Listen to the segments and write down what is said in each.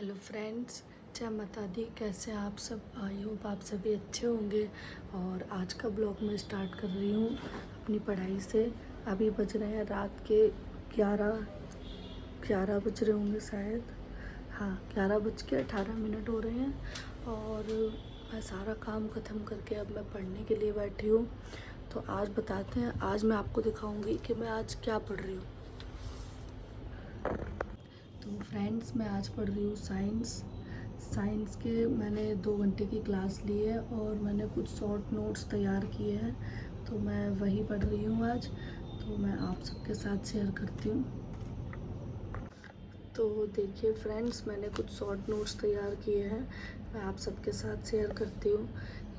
Hello friends, जय माता दी। कैसे हैं आप सब? आई होप आप सभी अच्छे होंगे। और आज का ब्लॉग मैं स्टार्ट कर रही हूँ अपनी पढ़ाई से। अभी बज रहे हैं रात के 11 बज रहे होंगे शायद। हाँ, 11:18 हो रहे हैं। और मैं सारा काम ख़त्म करके अब मैं पढ़ने के लिए बैठी हूँ। तो आज बताते हैं, आज मैं आपको दिखाऊंगी कि मैं आज क्या पढ़ रही हूँ। तो फ्रेंड्स, मैं आज पढ़ रही हूँ साइंस के। मैंने 2 घंटे की क्लास ली है और मैंने कुछ शॉर्ट नोट्स तैयार किए हैं, तो मैं वही पढ़ रही हूँ आज। तो मैं आप सबके साथ शेयर करती हूँ। तो देखिए फ्रेंड्स, मैंने कुछ शॉर्ट नोट्स तैयार किए हैं, मैं आप सबके साथ शेयर करती हूँ।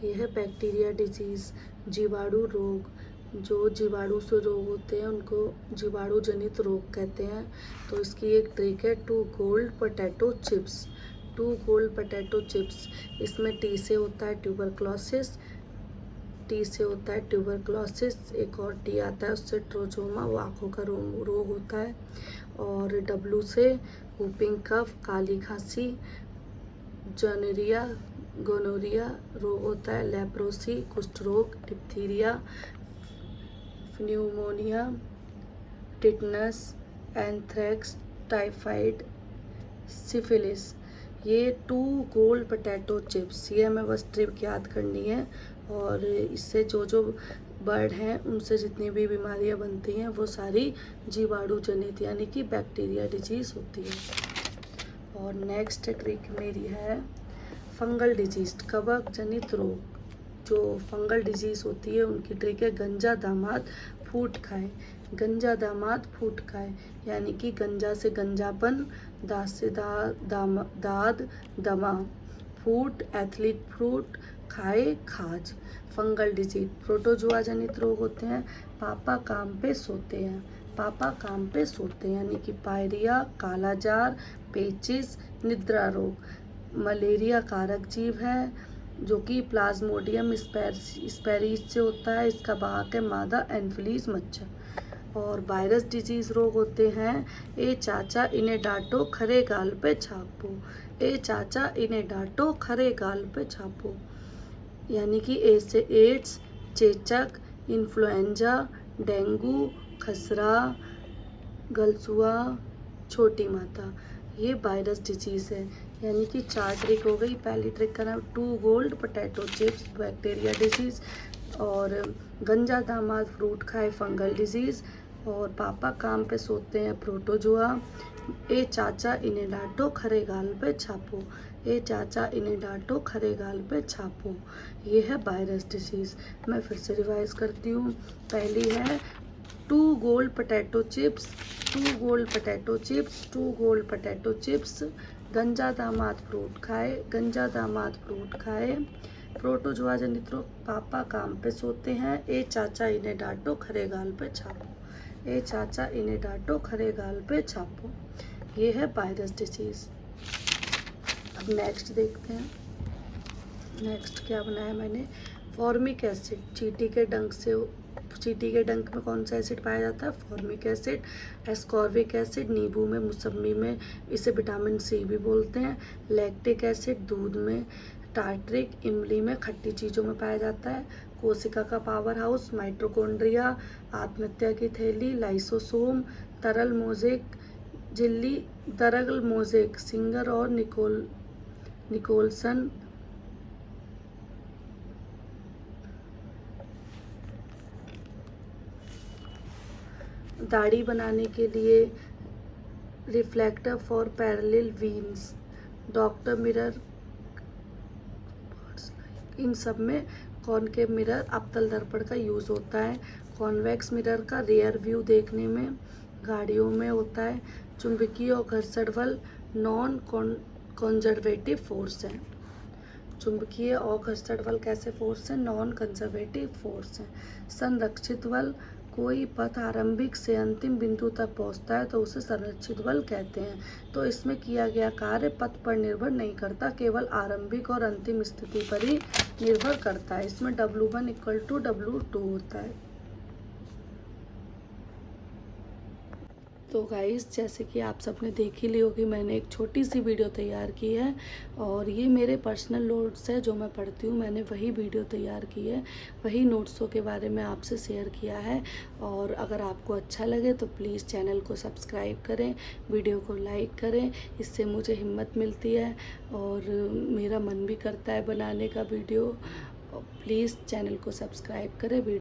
ये है बैक्टीरिया डिजीज़, जीवाणु रोग। जो जीवाणु से रोग होते हैं उनको जीवाणु जनित रोग कहते हैं। तो इसकी एक ट्रिक है, 2 गोल्ड पोटैटो चिप्स। इसमें टी से होता है ट्यूबरक्लोसिस, एक और टी आता है उससे ट्रोजोमा, वो आँखों का रोग होता है। और डब्लू से whooping कफ, काली खांसी, गोनोरिया रोग होता है। लेप्रोसी कुष्ठ रोग, diphtheria, pneumonia, tetanus, anthrax, typhoid, syphilis. ये 2 गोल्ड पोटैटो चिप्स, ये हमें बस ट्रिक याद करनी है। और इससे जो बर्ड हैं उनसे जितनी भी बीमारियां बनती हैं वो सारी जीवाणु जनित यानी कि बैक्टीरिया डिजीज़ होती है। और नेक्स्ट ट्रिक मेरी है फंगल डिजीज, कवक जनित रोग। जो फंगल डिजीज़ होती है उनकी ट्रिक है गंजा दामाद फूट खाए, यानी कि गंजा से गंजापन, दाद से दाद दमा, फूट एथलीट फ्रूट, खाए खाज। फंगल डिजीज प्रोटोजुआ जनित रोग होते हैं। पापा काम पे सोते यानी कि पायरिया, कालाजार, पेचिस, निद्रा रोग। मलेरिया कारक जीव है जो कि प्लाज्मोडियम स्पैरिस से होता है। इसका वाहक है मादा एनफिलीज मच्छर। और वायरस डिजीज रोग होते हैं, ए चाचा इन्हें डांटो खरे गाल पे छापो, यानी कि ए से एड्स, चेचक, इन्फ्लुएंजा, डेंगू, खसरा, गलसुआ, छोटी माता, ये वायरस डिजीज़ है। यानी कि 4 ट्रिक हो गई। पहली ट्रिक का नाम 2 gold potato chips, bacteria disease. और गंजा दामाद फ्रूट खाए, फंगल डिजीज़। और पापा काम पे सोते हैं, प्रोटोजुआ। ए चाचा इन्हें डांटो खरे गाल पे छापो, ये है वायरस डिजीज़। मैं फिर से रिवाइज करती हूँ। पहली है 2 गोल्ड पोटैटो चिप्स, गंजा दामाद फ्रूट खाए, प्रोटोजुआ जनित रोग, पापा काम पे सोते हैं, ए चाचा इन्हें डांटो खरे गाल पे छापो, ये है वायरस डिजीज़। अब नेक्स्ट देखते हैं। नेक्स्ट क्या बनाया मैंने, फॉर्मिक एसिड। चींटी के डंक में कौन सा एसिड पाया जाता है? Formic acid. एस्कॉर्बिक एसिड नींबू में, मौसम्मी में, इसे विटामिन सी भी बोलते हैं। लैक्टिक एसिड दूध में। टार्ट्रिक इमली में, खट्टी चीज़ों में पाया जाता है। कोशिका का पावर हाउस, माइटोकॉन्ड्रिया, आत्महत्या की थैली, लाइसोसोम, तरल मोज़ेक, सिंगर और निकोलसन। दाढ़ी बनाने के लिए reflector for parallel beams, doctor mirror. इन सब में कॉनकेव मिरर, अवतल दर्पण का यूज़ होता है। कॉन्वेक्स मिरर का रियर व्यू देखने में, गाड़ियों में होता है। चुंबकीय और घर्षण बल नॉन कंजर्वेटिव फोर्स है। चुंबकीय और घर्षण बल कैसे फोर्स है? नॉन कंजर्वेटिव फोर्स है। संरक्षित बल, कोई पथ आरंभिक से अंतिम बिंदु तक पहुंचता है तो उसे संरक्षित बल कहते हैं। तो इसमें किया गया कार्य पथ पर निर्भर नहीं करता, केवल आरंभिक और अंतिम स्थिति पर ही निर्भर करता है। इसमें W1 = W2 होता है। तो गाइस, जैसे कि आप सबने देख ही ली होगी, मैंने एक छोटी सी वीडियो तैयार की है और ये मेरे पर्सनल नोट्स है जो मैं पढ़ती हूँ। मैंने वही वीडियो तैयार की है, वही नोट्सों के बारे में आपसे शेयर किया है। और अगर आपको अच्छा लगे तो प्लीज़ चैनल को सब्सक्राइब करें, वीडियो को लाइक करें, इससे मुझे हिम्मत मिलती है और मेरा मन भी करता है बनाने का वीडियो। प्लीज़ चैनल को सब्सक्राइब करें।